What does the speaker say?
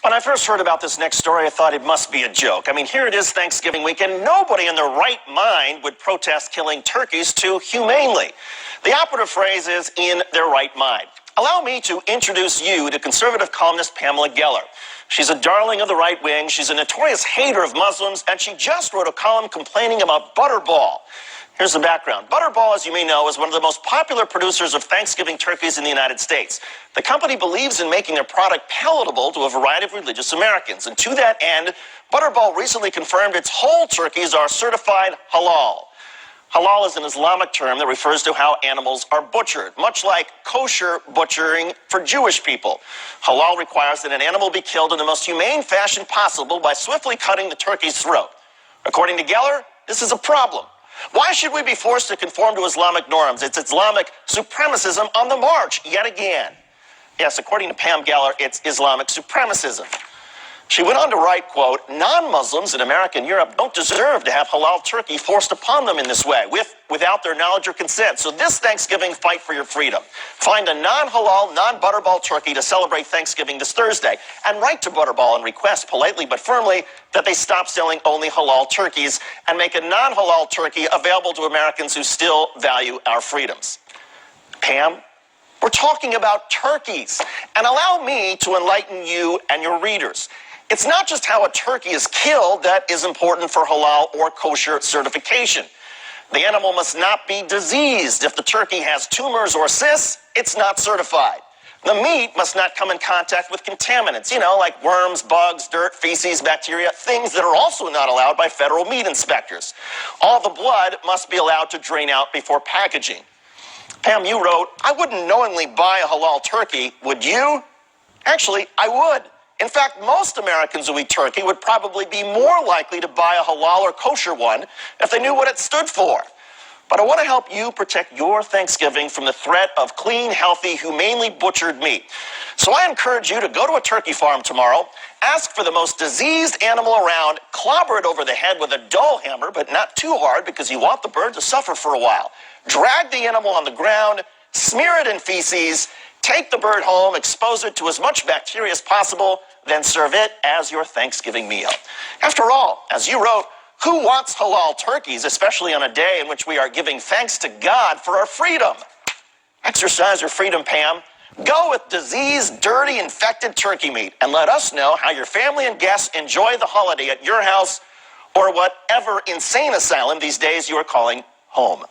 When I first heard about this next story, I thought it must be a joke. I mean, here it is Thanksgiving weekend. Nobody in their right mind would protest killing turkeys too humanely. The operative phrase is in their right mind. Allow me to introduce you to conservative columnist Pamela Geller. She's a darling of the right wing. She's a notorious hater of Muslims, and she just wrote a column complaining about Butterball. Here's the background. Butterball, as you may know, is one of the most popular producers of Thanksgiving turkeys in the United States. The company believes in making their product palatable to a variety of religious Americans. And to that end, Butterball recently confirmed its whole turkeys are certified halal. Halal is an Islamic term that refers to how animals are butchered, much like kosher butchering for Jewish people. Halal requires that an animal be killed in the most humane fashion possible by swiftly cutting the turkey's throat. According to Geller, this is a problem. Why should we be forced to conform to Islamic norms? It's Islamic supremacism on the march yet again. Yes, according to Pam Geller, it's Islamic supremacism. She went on to write, quote, non-Muslims in America and Europe don't deserve to have halal turkey forced upon them in this way, without their knowledge or consent. So this Thanksgiving, fight for your freedom. Find a non-halal, non-Butterball turkey to celebrate Thanksgiving this Thursday, and write to Butterball and request politely but firmly that they stop selling only halal turkeys and make a non-halal turkey available to Americans who still value our freedoms. Pam, we're talking about turkeys, and allow me to enlighten you and your readers. It's not just how a turkey is killed that is important for halal or kosher certification. The animal must not be diseased. If the turkey has tumors or cysts, it's not certified. The meat must not come in contact with contaminants, like worms, bugs, dirt, feces, bacteria, things that are also not allowed by federal meat inspectors. All the blood must be allowed to drain out before packaging. Pam, you wrote, I wouldn't knowingly buy a halal turkey, would you? Actually, I would. In fact, most Americans who eat turkey would probably be more likely to buy a halal or kosher one if they knew what it stood for. But I want to help you protect your Thanksgiving from the threat of clean, healthy, humanely butchered meat. So I encourage you to go to a turkey farm tomorrow, ask for the most diseased animal around, clobber it over the head with a dull hammer, but not too hard because you want the bird to suffer for a while. Drag the animal on the ground, smear it in feces, take the bird home, expose it to as much bacteria as possible, then serve it as your Thanksgiving meal. After all, as you wrote, who wants halal turkeys, especially on a day in which we are giving thanks to God for our freedom? Exercise your freedom, Pam. Go with diseased, dirty, infected turkey meat and let us know how your family and guests enjoy the holiday at your house or whatever insane asylum these days you are calling home.